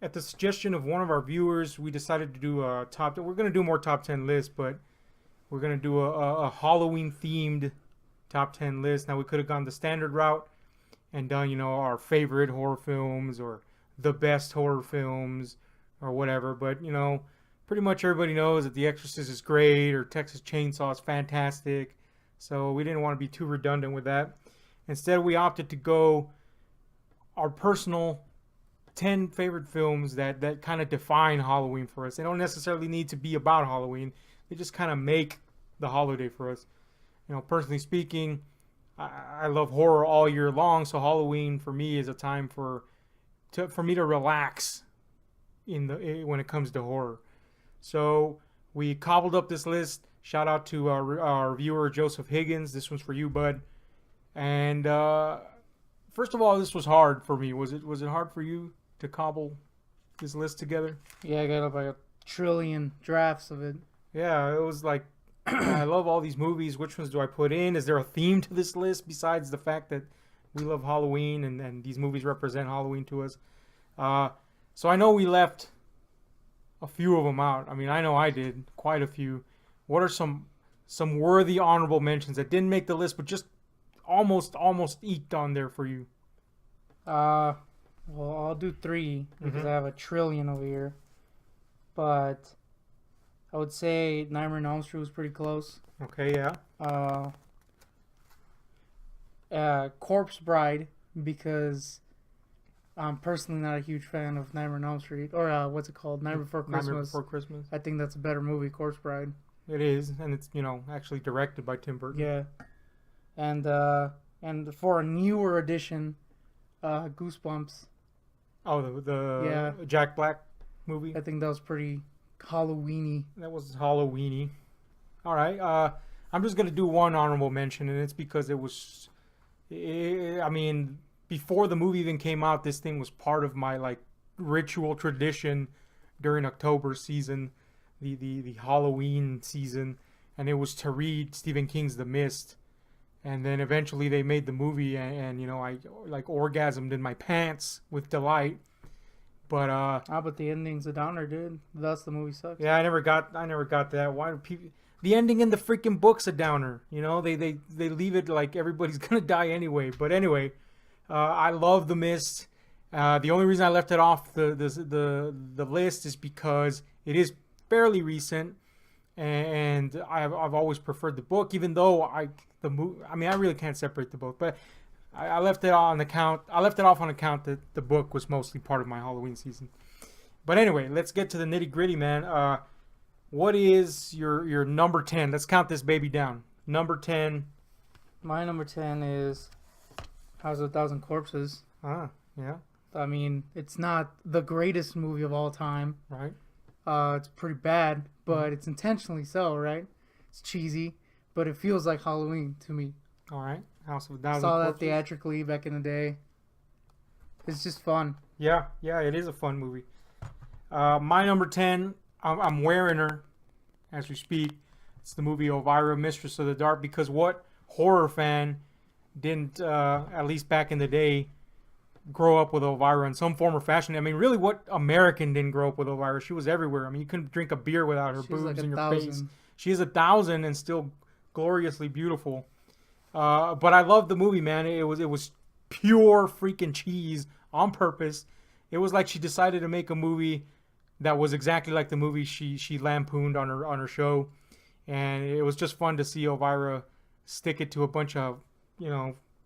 at the suggestion of one of our viewers, we decided to do a top. We're gonna do more top 10 lists, but we're gonna do a Halloween themed top 10 list. Now we could have gone the standard route and done, our favorite horror films or the best horror films or whatever. But, pretty much everybody knows that The Exorcist is great or Texas Chainsaw is fantastic. So we didn't want to be too redundant with that. Instead, we opted to go our personal 10 favorite films that kind of define Halloween for us. They don't necessarily need to be about Halloween. They just kind of make the holiday for us. Personally speaking, I love horror all year long, so Halloween for me is a time for me to relax when it comes to horror. So we cobbled up this list. Shout out to our viewer Joseph Higgins. This one's for you, bud. And first of all, this was hard for me. Was it hard for you to cobble this list together? Yeah, I got like a trillion drafts of it. Yeah, it was like, I love all these movies. Which ones do I put in? Is there a theme to this list besides the fact that we love Halloween and these movies represent Halloween to us? So I know we left a few of them out. I mean, I know I did quite a few. What are some worthy honorable mentions that didn't make the list but just almost eked on there for you? Well, I'll do 3 because I have a trillion over here. But I would say Nightmare on Elm Street was pretty close. Okay, yeah. Corpse Bride, because I'm personally not a huge fan of Nightmare on Elm Street. Or what's it called? Nightmare Before Christmas. Nightmare Before Christmas. I think that's a better movie, Corpse Bride. It is, and it's, actually directed by Tim Burton. Yeah. And for a newer edition, Goosebumps. Oh, the Jack Black movie? I think that was pretty Halloween-y. That was Halloween-y. All right. I'm just going to do one honorable mention, and it's because before the movie even came out, this thing was part of my, ritual tradition during October season, the Halloween season, and it was to read Stephen King's The Mist. And then eventually they made the movie, and I orgasmed in my pants with delight. But but the ending's a downer, dude. Thus the movie sucks. Yeah, I never got that. Why do people? The ending in the freaking book's a downer. They leave it like everybody's gonna die anyway. But anyway, I love The Mist. The only reason I left it off the list is because it is fairly recent, and I've always preferred the book, even though I really can't separate the both, but I left it off on account that the book was mostly part of my Halloween season. But anyway, let's get to the nitty gritty, man. What is your number 10? Let's count this baby down. Number 10. My number 10 is House of a Thousand Corpses. Ah, yeah. I mean, it's not the greatest movie of all time. Right. It's pretty bad, but it's intentionally so, right? It's cheesy, but it feels like Halloween to me. All right. House of a Thousand Saw Corpses. that theatrically back in the day. It's just fun. Yeah, it is a fun movie. My number 10, I'm wearing her as we speak. It's the movie Elvira, Mistress of the Dark, because what horror fan didn't, at least back in the day, grow up with Elvira in some form or fashion? I mean, really, what American didn't grow up with Elvira? She was everywhere. I mean, you couldn't drink a beer without her boobs like in your 1,000. face. She is 1,000 and still gloriously beautiful. But I love the movie, man. It was pure freaking cheese on purpose. It was like she decided to make a movie that was exactly like the movie she lampooned on her show, and it was just fun to see Elvira stick it to a bunch of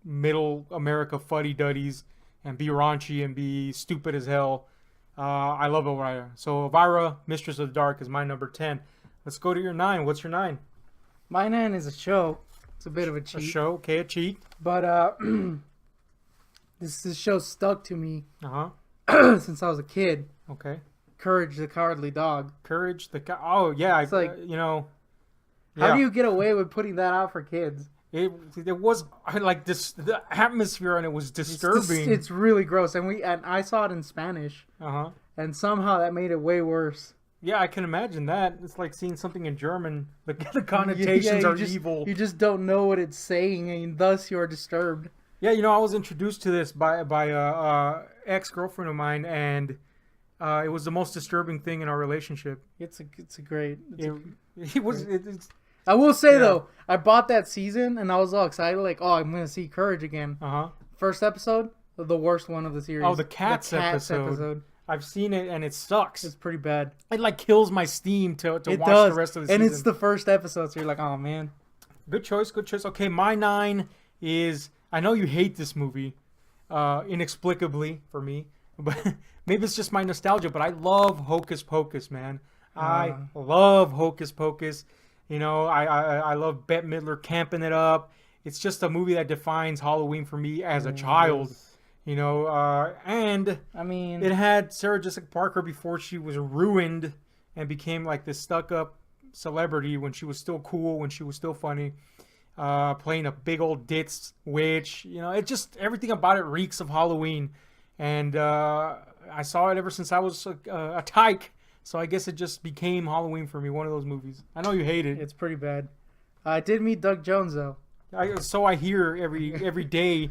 middle America fuddy-duddies and be raunchy and be stupid as hell. I love Elvira. So Elvira, Mistress of the Dark, is my number 10. Let's go to your 9. What's your 9? My 9 is a show. It's a bit of a cheat. A show, okay, a cheat. But this show stuck to me since I was a kid. Okay. Courage the Cowardly Dog. Oh yeah, It's like, Yeah. How do you get away with putting that out for kids? It was like this. The atmosphere on it was disturbing. It's really gross, and I saw it in Spanish. And somehow that made it way worse. Yeah, I can imagine that. It's like seeing something in German. The connotations are evil. You just don't know what it's saying, and thus you are disturbed. Yeah, I was introduced to this by a ex-girlfriend of mine, and It was the most disturbing thing in our relationship. It's a great. It's I will say Yeah. though, I bought that season and I was all excited, like, oh, I'm gonna see Courage again. uh-huh. First episode, the worst one of the series. Oh, the cats episode. I've seen it and it sucks. It's pretty bad. It like kills my steam to watch It does, the rest of the and season. it's the first episode, so you're like, oh man. Good choice, good choice. Okay, my 9 is, I know you hate this movie, inexplicably for me, but maybe it's just my nostalgia, but I love Hocus Pocus, man. I love Hocus Pocus. You know, I love Bette Midler camping it up. It's just a movie that defines Halloween for me as a child. You know, and I mean, it had Sarah Jessica Parker before she was ruined and became like this stuck-up celebrity when she was still cool, when she was still funny, playing a big old ditz witch. You know, it just, everything about it reeks of Halloween. And I saw it ever since I was a tyke. So I guess it just became Halloween for me, one of those movies. I know you hate it. it's pretty bad. I did meet Doug Jones though. So I hear every day.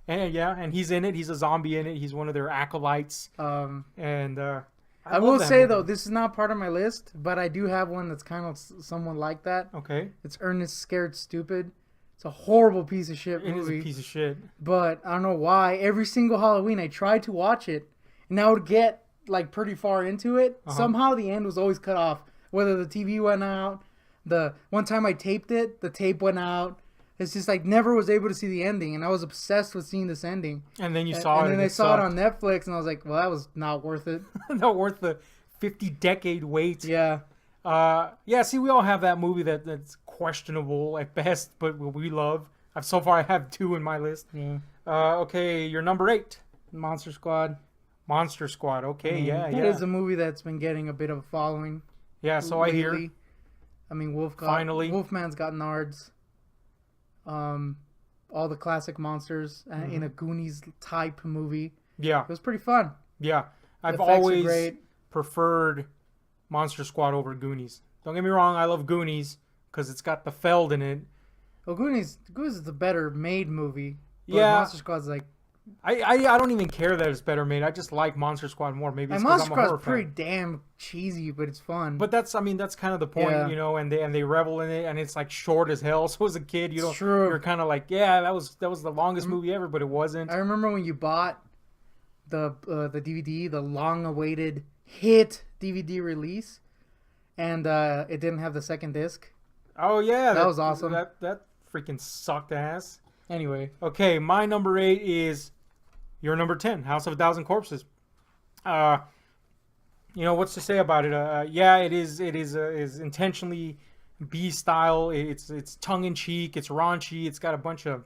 And yeah, and he's in it. He's a zombie in it. He's one of their acolytes. And I will say though, this is not part of my list, but I do have one that's kind of someone like that. Okay. It's Ernest Scared Stupid. It's a horrible piece of shit It is movie. a piece of shit. But I don't know why. Every single Halloween, I tried to watch it, and I would get like pretty far into it. Somehow, the end was always cut off. Whether the TV went out, the one time I taped it, the tape went out. It's just like never was able to see the ending, and I was obsessed with seeing this ending. And then you saw it. And then I it saw it sucked. on Netflix, and I was like, well, that was not worth it. Not worth the 50-decade wait. Yeah. Yeah. See, we all have that movie that's questionable at best, but we love. So far, I have 2 in my list. Yeah. Okay, your number 8, Monster Squad. Monster Squad. Okay, That yeah. is a movie that's been getting a bit of a following. Yeah, so I hear. lately. I mean, Finally. Wolfman's got nards. All the classic monsters in a Goonies type movie. Yeah, It was pretty fun. yeah. I've The effects are always great. preferred Monster Squad over Goonies. Don't get me wrong, I love Goonies because it's got the Feld in it. Well, Goonies is the better made movie. But Yeah. Monster Squad's like, I don't even care that it's better made. I just like Monster Squad more. Maybe it's and because Monster I'm a horror Squad's fan. pretty damn cheesy, but it's fun. But that's kind of the point, Yeah. you know. And they revel in it, and it's like short as hell. So as a kid, It's true. you're kind of like, yeah, that was the longest movie ever, but it wasn't. I remember when you bought the DVD, the long-awaited hit DVD release, and it didn't have the second disc. Oh yeah, That was awesome. That freaking sucked ass. Anyway, Okay, my number 8 is your number 10, House of a Thousand Corpses. You know, what's to say about it? Yeah, it is intentionally B style. It's tongue in cheek. It's raunchy. It's got a bunch of,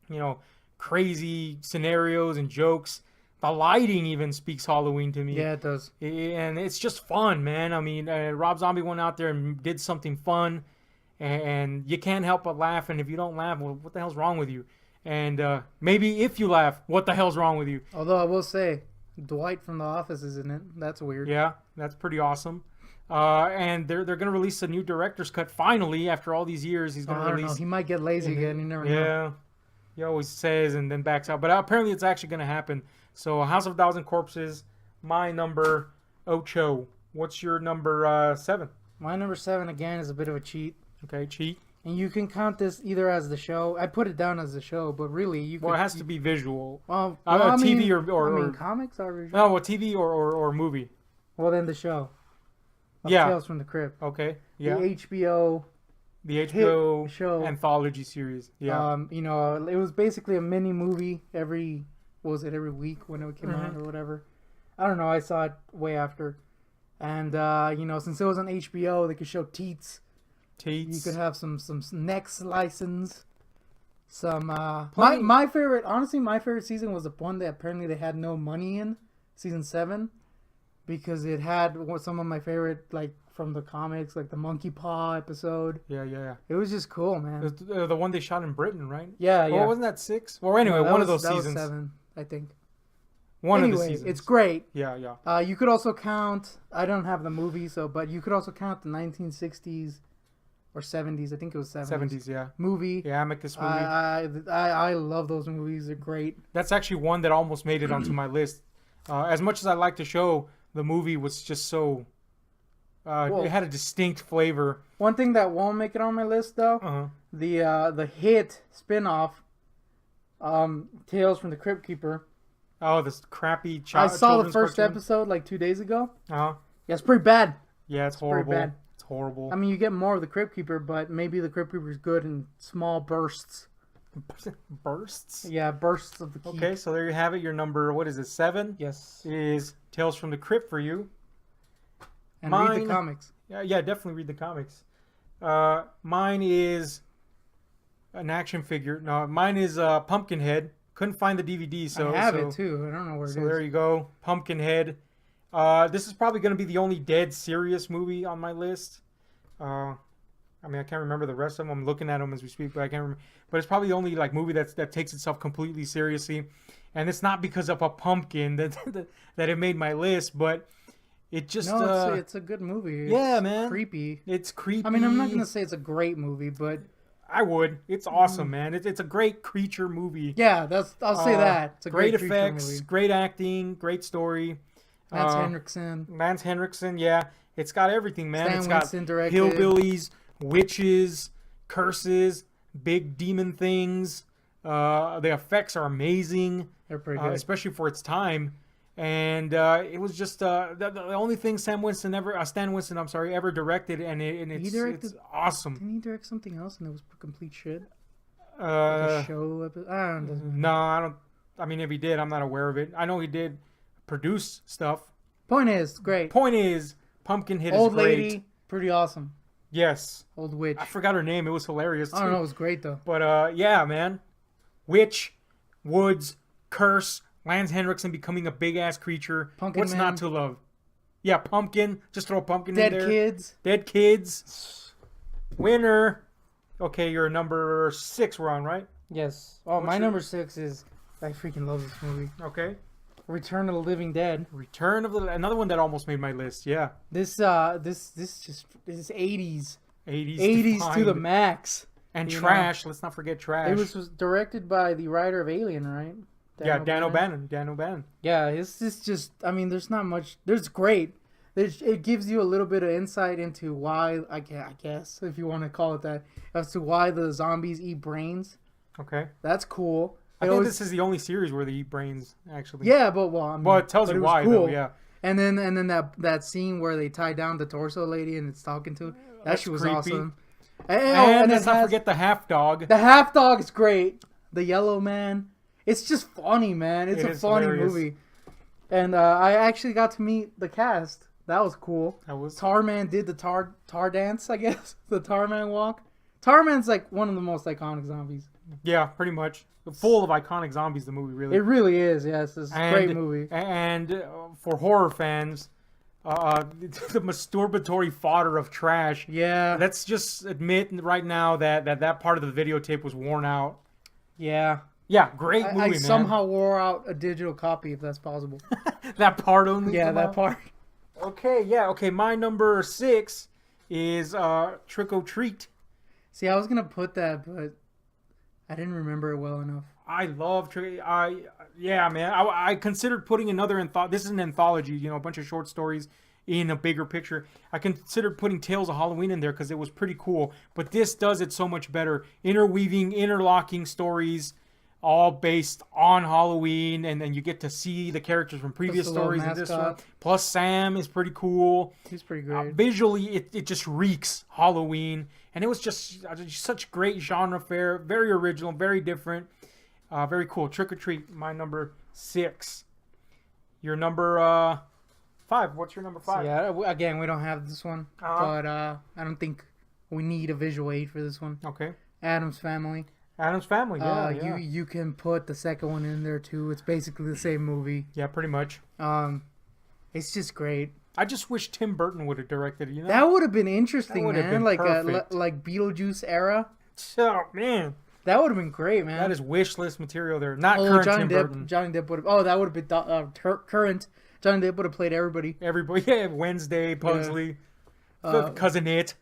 you know, crazy scenarios and jokes. The lighting even speaks Halloween to me. yeah, it does. And it's just fun, man. I mean, Rob Zombie went out there and did something fun, and you can't help but laugh. And if you don't laugh, well, what the hell's wrong with you? And maybe if you laugh, what the hell's wrong with you? Although I will say, Dwight from The Office is in it. That's weird. Yeah, that's pretty awesome. And they're gonna release a new director's cut finally after all these years. He's I gonna don't know. release. He might get lazy again. You never know. Yeah, he always says and then backs out, but apparently it's actually gonna happen. So House of a Thousand Corpses, my number ocho. What's your number 7? My number 7 again is a bit of a cheat, Okay, cheat. and you can count this either as the show. I put it down as the show, but really you. Well, could, it has to be visual. Well, TV or comics are visual. no, well, TV or movie. Well, then the show. Yeah. Tales from the Crypt. Okay. Yeah. The HBO The HBO show. anthology series. Yeah. You know, it was basically a mini movie every week when it came Mm-hmm. out or whatever. I don't know. I saw it way after, and you know, since it was on HBO, they could show teats. You could have some neck slicings. Some my favorite, honestly, my favorite season was the one that apparently they had no money in, season 7, because it had some of my favorite, like from the comics, like the monkey paw episode. Yeah. It was just cool, man. It was the one they shot in Britain, right? Yeah. Well, wasn't that 6? Well, anyway, No, that one of was- those that was seasons. 7, I think. One Anyway, of the seasons. it's great. Yeah. You could also count. I don't have the movie, but you could also count the 1960s or 70s. I think it was 70s. 70s, yeah. Movie. Yeah, Amicus movie. I love those movies. They're great. That's actually one that almost made it onto my list. As much as I like the show, the movie was just so. Well, it had a distinct flavor. One thing that won't make it on my list though, the hit spin-off, Tales from the Crypt Keeper. Oh, this crappy. I saw the first cartoon. episode like 2 days ago. Yeah, it's pretty bad. Yeah, it's horrible. Pretty bad. It's horrible. I mean, you get more of the Crypt Keeper, but maybe the Crypt Keeper is good in small bursts. Bursts? Yeah, bursts of the keep. Okay, so there you have it. Your number, what is it, 7? Yes. Is Tales from the Crypt for you. And read the comics. Yeah, definitely read the comics. Mine is an action figure. No, mine is Pumpkinhead. Couldn't find the DVD, so... I have it, too. I don't know where it is. So there you go. Pumpkinhead. This is probably going to be the only dead serious movie on my list. I mean, I can't remember the rest of them. I'm looking at them as we speak, but I can't remember. But it's probably the only like movie that takes itself completely seriously, and it's not because of a pumpkin that it made my list, but it just it's a good movie. Yeah, it's man. Creepy. It's creepy. I mean, I'm not gonna say it's a great movie, but I would. It's awesome, man. It's a great creature movie. Yeah, I'll say that. It's a great great effects, movie. great acting, great story. Lance Henriksen. Lance Henriksen, yeah. It's got everything, man. Stan It's got Winston directed. hillbillies, witches, curses, big demon things. The effects are amazing. They're pretty good. Especially for its time. And it was just the only thing Stan Winston ever directed, and it's awesome. Didn't he direct something else and it was complete shit? Like a show episode? I don't know. No, I don't. I mean, if he did, I'm not aware of it. I know he did produce stuff. Point is, great. Point is, Pumpkinhead Old is great. lady, pretty awesome. Yes. Old witch. I forgot her name. It was hilarious too. I don't know. It was great though. But yeah, man. Witch, woods, curse, Lance Henriksen becoming a big ass creature. Pumpkin What's Man. not to love? Yeah, pumpkin. Just throw a pumpkin Dead in there. kids. Dead kids. Winner. Okay, you're number 6. We're on, right? Yes. Oh, my number 6 is. I freaking love this movie. Okay. Return of the Living Dead. Another one that almost made my list. Yeah. This is 80s. 80s to the defined. max. And Trash. Let's not forget Trash. It was directed by the writer of Alien, right? Dan O'Bannon. Yeah, it's just. I mean, there's not much. There's great. It gives you a little bit of insight into why, I guess, if you want to call it that, as to why the zombies eat brains. Okay. That's cool. I think this is the only series where they eat brains, actually. Yeah, but I mean, it tells you why, cool. though, yeah. And then that scene where they tie down the torso lady and it's talking to her, that shit was creepy. awesome. And let's not forget the half dog. The half dog is great. The yellow man. It's just funny, man. It's a funny movie. And I actually got to meet the cast. That was cool. Tarman did the tar dance, I guess. The Tarman walk. Tarman's like one of the most iconic zombies. Yeah, pretty much. Full of iconic zombies, the movie, really. It really is, yes. It's a great movie. And for horror fans, the masturbatory fodder of Trash. Yeah. Let's just admit right now that part of the videotape was worn out. Yeah. Yeah, great movie, I man. somehow wore out a digital copy, if that's possible. That part only? Yeah, that part. Okay, yeah. Okay, my number 6 is Trick or Treat. See, I was going to put that, but I didn't remember it well enough. I love Trick. Yeah, man. I considered putting another this is an anthology, a bunch of short stories in a bigger picture. I considered putting Tales of Halloween in there because it was pretty cool. But this does it so much better. Interlocking stories, all based on Halloween, and then you get to see the characters from previous stories in this one. Plus, Sam is pretty cool. He's pretty great. Visually, it just reeks Halloween. And it was just such great genre fare. Very original, very different. Very cool. Trick or Treat, my number 6. Your number 5. What's your number 5? So yeah, again, we don't have this one. But I don't think we need a visual aid for this one. Okay. Addams Family. Addams Family, yeah. You can put the second one in there, too. It's basically the same movie. Yeah, pretty much. It's just great. I just wish Tim Burton would have directed it, That would have been interesting, man. Been like Beetlejuice era. Oh, man. That would have been great, man. That is wish list material there. Not current Tim Burton. Johnny Depp would have... Oh, that would have been current. Johnny Depp would have played everybody. Everybody. Yeah, Wednesday, Pugsley, Cousin It.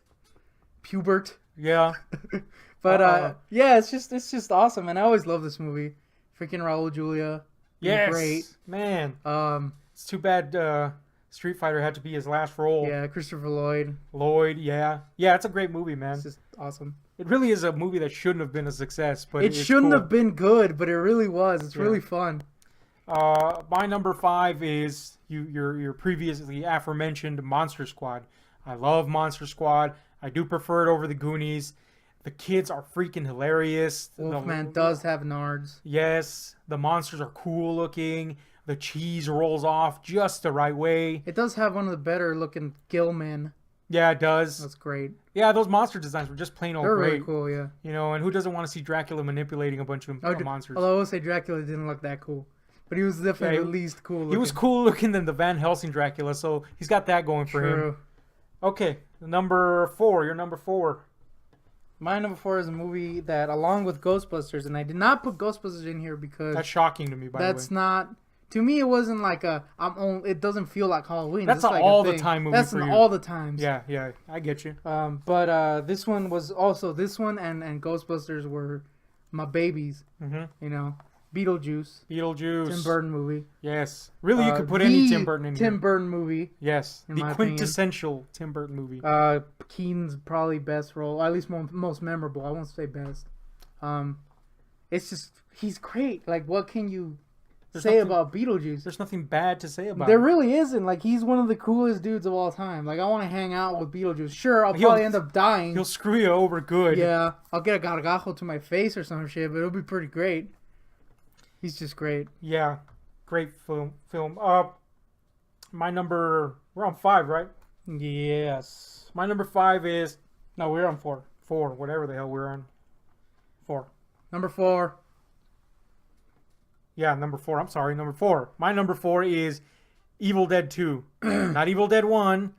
Pubert. Yeah. But, yeah, it's just awesome, man. I always love this movie. Freaking Raul Julia. Yes. Great. Man. Um... It's too bad Street Fighter had to be his last role. Yeah, Christopher Lloyd. Lloyd, yeah. Yeah, it's a great movie, man. It's just awesome. It really is a movie that shouldn't have been a success, but it shouldn't have been good, but it really was. It's really fun. My number 5 is your previously aforementioned Monster Squad. I love Monster Squad. I do prefer it over the Goonies. The kids are freaking hilarious. Wolfman does have nards. Yes, the monsters are cool looking. The cheese rolls off just the right way. It does have one of the better looking Gillmen. Yeah, it does. That's great. Yeah, those monster designs were just plain old They're great. really cool, yeah. You know, and who doesn't want to see Dracula manipulating a bunch of monsters? Although I will say Dracula didn't look that cool. But he was definitely at least cool looking. He was cool looking than the Van Helsing Dracula, so he's got that going for him. Okay, number 4. Your number 4. My number 4 is a movie that, along with Ghostbusters, and I did not put Ghostbusters in here because... That's shocking to me, by the way. That's not... To me, it wasn't like a... it doesn't feel like Halloween. That's an like all-the-time movie That's for you. all the times. Yeah, I get you. But this one was also... This one and Ghostbusters were my babies. Mm-hmm. You know? Beetlejuice. Tim Burton movie. Yes. Really, you could put any Tim Burton in here. Tim Burton movie. Yes. The quintessential Tim Burton movie. Keen's probably best role. At least most memorable. I won't say best. It's just... He's great. Like, what can you... say about Beetlejuice? There's nothing bad to say about There really isn't. Like, he's one of the coolest dudes of all time. Like, I want to hang out with Beetlejuice. Sure, I'll probably end up dying. He'll screw you over good. Yeah, I'll get a gargajo to my face or some shit, but it'll be pretty great. He's just great. Yeah, great film. My number... We're on 5, right? Yes. My number 5 is... No, we're on 4. 4, whatever the hell we're on. 4. Number 4. Yeah, number 4. I'm sorry, number 4. My number 4 is Evil Dead 2. Not Evil Dead 1,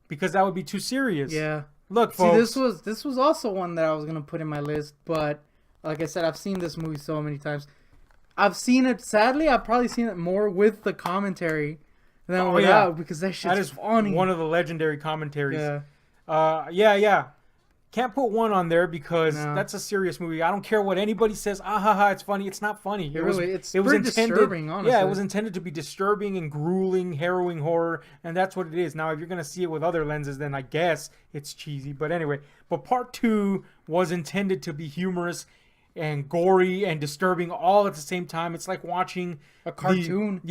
because that would be too serious. Yeah. Look, folks. See, this was also one that I was going to put in my list, but like I said, I've seen this movie so many times. I've seen it, sadly, I've probably seen it more with the commentary than without, because that shit's funny. One of the legendary commentaries. Yeah. Yeah. Can't put 1 on there because that's a serious movie. I don't care what anybody says. It's funny. It's not funny. It was intended, disturbing, honestly. Yeah, it was intended to be disturbing and grueling, harrowing horror, and that's what it is. Now, if you're going to see it with other lenses, then I guess it's cheesy. But anyway, part 2 was intended to be humorous and gory and disturbing all at the same time. It's like watching a cartoon.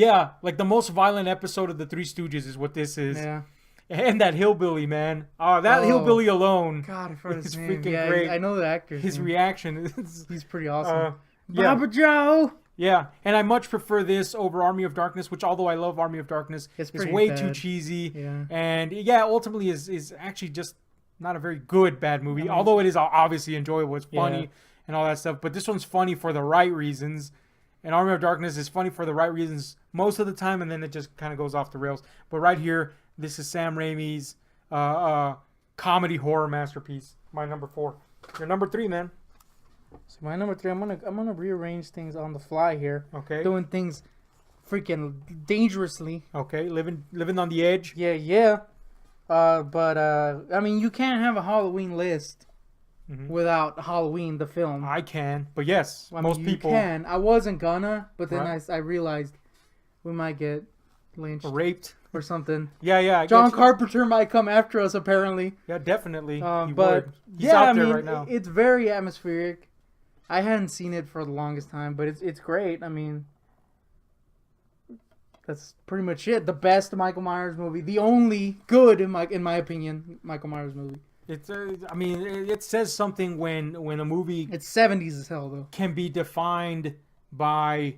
Like the most violent episode of The Three Stooges is what this is. Yeah. And that hillbilly, man. Hillbilly alone. God, I forgot his name. Freaking great. I know the actor. His reaction is... He's pretty awesome. Baba Joe! Yeah, and I much prefer this over Army of Darkness, which, although I love Army of Darkness, is way too cheesy. Yeah. And, ultimately is actually just not a very good bad movie. Although it is obviously enjoyable. It's funny and all that stuff. But this one's funny for the right reasons. And Army of Darkness is funny for the right reasons most of the time, and then it just kind of goes off the rails. But right here... This is Sam Raimi's comedy horror masterpiece. My number 4. Your number 3, man. So my number 3, I'm gonna rearrange things on the fly here. Okay. Doing things freaking dangerously. Okay. Living on the edge. Yeah. But I mean, you can't have a Halloween list without Halloween the film. I can, but yes, most people can. I wasn't gonna, but then I realized we might get lynched, raped. Or something. Yeah. John Carpenter might come after us, apparently. Yeah, definitely. But he's out there right now. It's very atmospheric. I hadn't seen it for the longest time, but it's great. I mean, that's pretty much it. The best Michael Myers movie, the only good in my opinion, Michael Myers movie. It's it says something when a movie. It's 70s as hell though. Can be defined by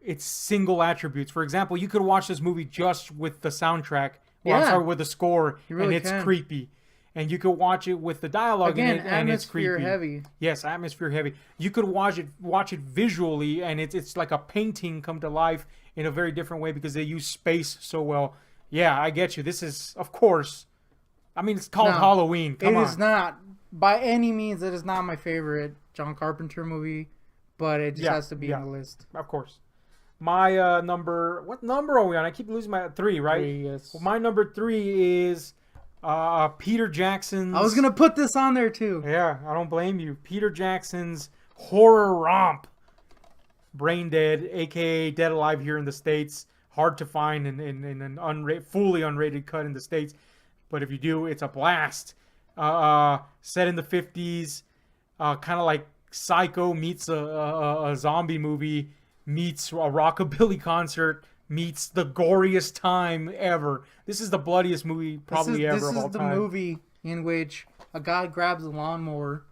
its single attributes. For example, you could watch this movie just with the soundtrack. With the score, and it's creepy. And you could watch it with the dialogue in it, and it's creepy. Atmosphere heavy. Yes, atmosphere heavy. You could watch it visually, and it's like a painting come to life in a very different way because they use space so well. Yeah, I get you. This is, of course, I mean, it's called Halloween. Come on. It is not, by any means, it is not my favorite John Carpenter movie, but it just has to be on the list. Of course. My number... What number are we on? I keep losing my... 3, right? 3, yes. Well, my number 3 is Peter Jackson's... I was going to put this on there, too. Yeah, I don't blame you. Peter Jackson's horror romp. Brain Dead, a.k.a. Dead Alive here in the States. hard to find in an fully unrated cut in the States. But if you do, it's a blast. Set in the 50s, kind of like Psycho meets a zombie movie, meets a rockabilly concert, meets the goriest time ever. This is the bloodiest movie probably ever of all time. This is the movie in which a guy grabs a lawnmower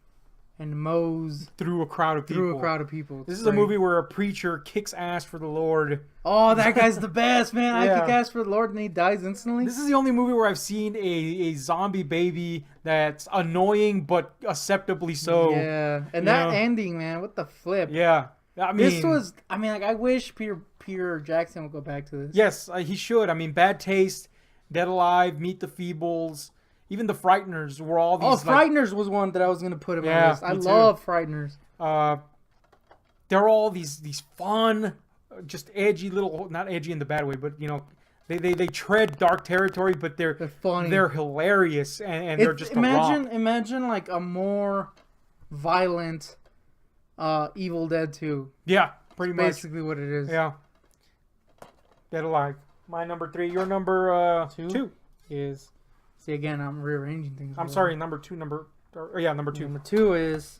and mows through a crowd of people. This is a movie where a preacher kicks ass for the Lord. Oh, that guy's the best, man. Yeah. I kick ass for the Lord and he dies instantly. This is the only movie where I've seen a zombie baby that's annoying but acceptably so. Yeah. And that ending, man, what the flip? Yeah. I mean, like, I wish Peter Jackson would go back to this. Yes, he should. I mean, Bad Taste, Dead Alive, Meet the Feebles, even The Frighteners were all these. Oh, Frighteners was one that I was going to put in my list. I love Frighteners. They're all these fun, just edgy little, not edgy in the bad way, but they tread dark territory, but they're funny. They're hilarious and they're just imagine like a more violent Evil Dead 2. Yeah, pretty much. Basically what it is. Yeah. Dead Alive. My number 3. Your number 2 is. See, again, I'm rearranging things. I'm sorry, number 2. Number 2. Number 2 is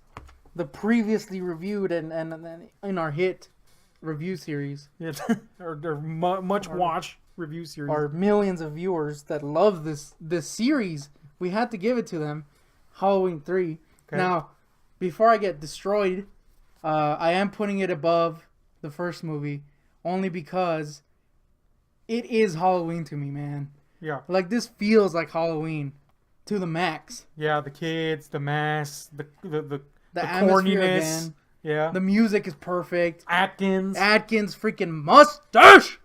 the previously reviewed and in our hit review series. Yeah, or much watch review series. Our millions of viewers that love this series, we had to give it to them. Halloween 3. Okay. Now, before I get destroyed, I am putting it above the first movie only because it is Halloween to me, man. Yeah. Like, this feels like Halloween to the max. Yeah, the kids, the masks, the corniness. Again. Yeah. The music is perfect. Atkins freaking mustache.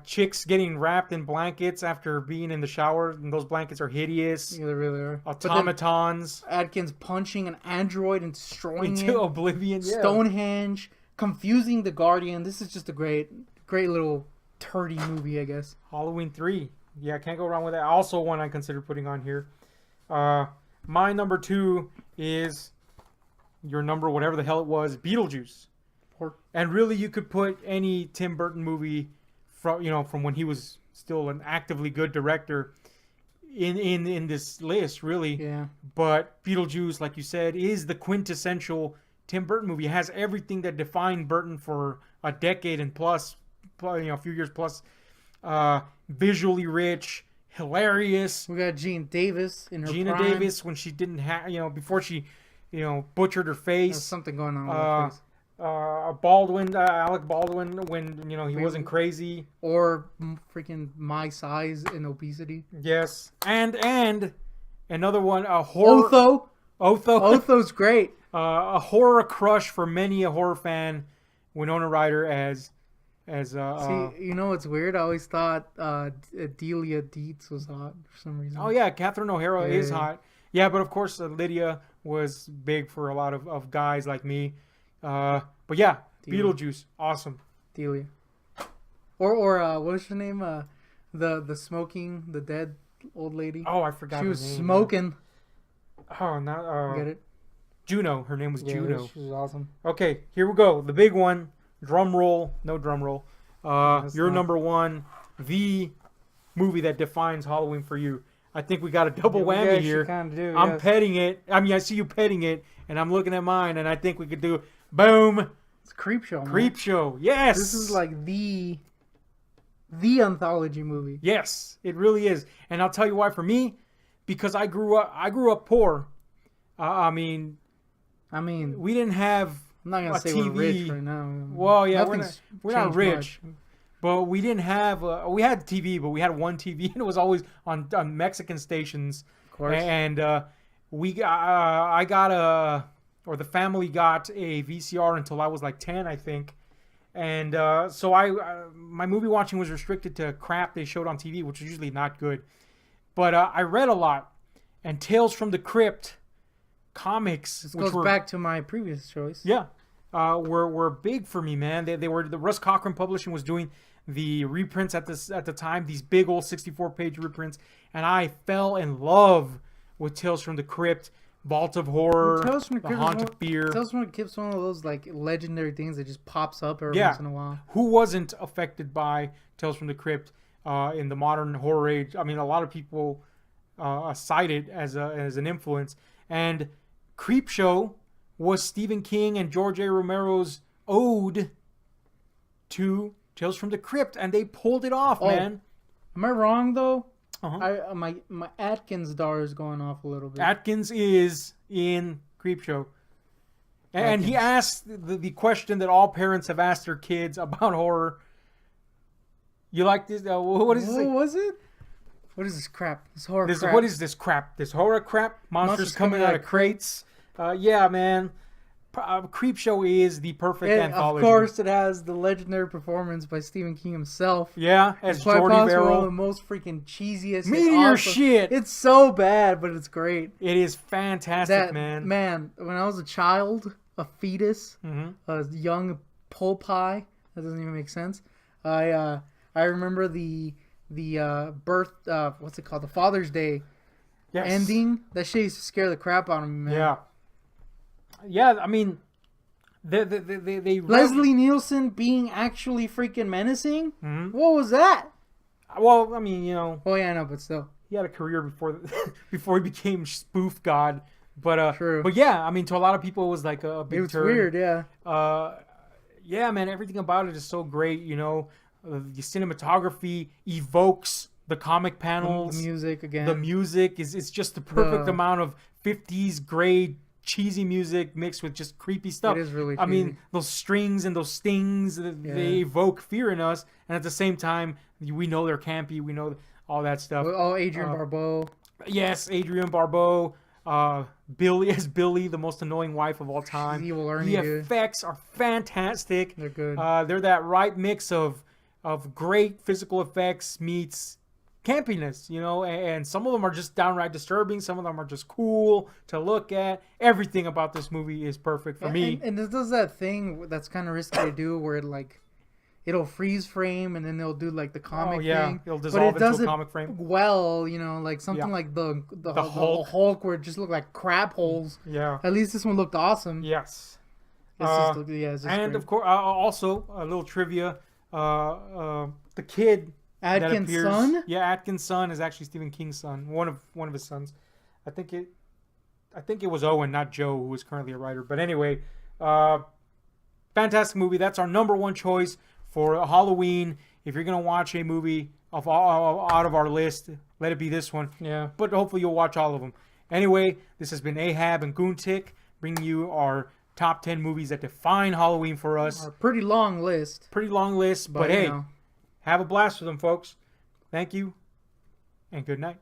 Chicks getting wrapped in blankets after being in the shower, and those blankets are hideous. Yeah, they really are. Automatons. Atkins punching an android and destroying into oblivion. Stonehenge. Confusing the Guardian. This is just a great little turdy movie, I guess. Halloween 3. Yeah, can't go wrong with that. Also one I consider putting on here. My number 2 is your number, whatever the hell it was, Beetlejuice. And really, you could put any Tim Burton movie from when he was still an actively good director in this list, really. Yeah. But Beetlejuice, like you said, is the quintessential Tim Burton movie. It has everything that defined Burton for a decade and plus, a few years plus. Visually rich, hilarious. We got Gina Davis in her Gina prime. Davis when she didn't have, before she, butchered her face. There's something going on with her face. Alec Baldwin when he wasn't crazy, or freaking my size and obesity. Yes, and another one, a horror. Otho's great. A horror crush for many a horror fan. Winona Ryder as see, what's weird? I always thought Delia Dietz was hot for some reason. Oh yeah, Catherine O'Hara is hot. Yeah, but of course Lydia was big for a lot of guys like me. But yeah, Delia. Beetlejuice, awesome. Delia. Or what was her name? The smoking, the dead old lady. Oh, I forgot. She was smoking. Oh, not get it? Juno. Her name was Juno. She was awesome. Okay, here we go. The big one. Drum roll. No drum roll. Your number 1, the movie that defines Halloween for you. I think we got a double whammy here. Do, I'm petting it. I mean, I see you petting it, and I'm looking at mine, and I think we could do boom. It's Creepshow. Creepshow. Yes. This is like the anthology movie. Yes, it really is, and I'll tell you why. For me, because I grew up poor. I mean, we didn't have. I'm not gonna say TV. We're rich right now. Well, yeah, we're not rich. Much. But we didn't have. We had TV, but we had one TV, and it was always on Mexican stations. Of course. And the family got a VCR until I was like 10, I think. And so my movie watching was restricted to crap they showed on TV, which is usually not good. But I read a lot, and Tales from the Crypt comics. This goes back to my previous choice. Yeah. Were big for me, man. They were the Russ Cochran Publishing was doing the reprints at the time, these big old 64-page reprints, and I fell in love with Tales from the Crypt. Vault of Horror, Tales from the The Crypt Haunt of Fear. Tales from the Crypt's one of those like legendary things that just pops up every once in a while. Who wasn't affected by Tales from the Crypt in the modern horror age? I mean, a lot of people cite it as an influence. And Creepshow was Stephen King and George A. Romero's ode to Tales from the Crypt, and they pulled it off, man. Am I wrong though? Uh-huh. My Atkins dar is going off a little bit. Atkins is in Creepshow. And he asked the question that all parents have asked their kids about horror. You like this? What is this? What was it? What is this crap? This horror crap. What is this crap? This horror crap? Monsters coming out of crates? Yeah, man. Creepshow is the perfect anthology. Of course, it has the legendary performance by Stephen King himself. Yeah, as it's quite Jordy possibly Verrill. one of the most freaking cheesiest. Meteor shit. It's so bad, but it's great. It is fantastic, man. Man, when I was a child, a fetus, a young pole pie, that doesn't even make sense. I remember the birth, what's it called? The Father's Day ending. That shit used to scare the crap out of me, man. Yeah. Yeah, I mean, they Leslie Nielsen being actually freaking menacing? What was that? Well, I mean, you know. Oh, yeah, I know, but still. He had a career before he became spoof god. But, True. But yeah, I mean, to a lot of people, it was like a big turn. It was weird, yeah. Yeah, man, everything about it is so great, you know. The cinematography evokes the comic panels. The music, again. The music is just the perfect amount of 50s grade cheesy music mixed with just creepy stuff. It is really cheesy. I mean, those strings and those stings, they evoke fear in us. And at the same time, we know they're campy. We know all that stuff. Oh, Adrian Barbeau. Yes, Adrian Barbeau. Billy, the most annoying wife of all time. Evil Ernie, the effects are fantastic. They're good. They're that right mix of great physical effects meets campiness, you know, and some of them are just downright disturbing. Some of them are just cool to look at. Everything about this movie is perfect for me. And it does that thing that's kind of risky to do where it'll freeze frame and then they'll do like the comic thing. It'll dissolve into a comic frame. Well, you know, like something like the Hulk where it just looked like crab holes. Yeah. At least this one looked awesome. Yes. It's just and great. of course, also a little trivia. The kid Atkins' son? Yeah, Atkins' son is actually Stephen King's son. One of his sons. I think it was Owen, not Joe, who is currently a writer. But anyway, fantastic movie. That's our number one choice for Halloween. If you're gonna watch a movie out of our list, let it be this one. Yeah. But hopefully you'll watch all of them. Anyway, this has been Ahab and GoonTick, bringing you our top 10 movies that define Halloween for us. A pretty long list. Pretty long list, but hey, have a blast with them, folks. Thank you, and good night.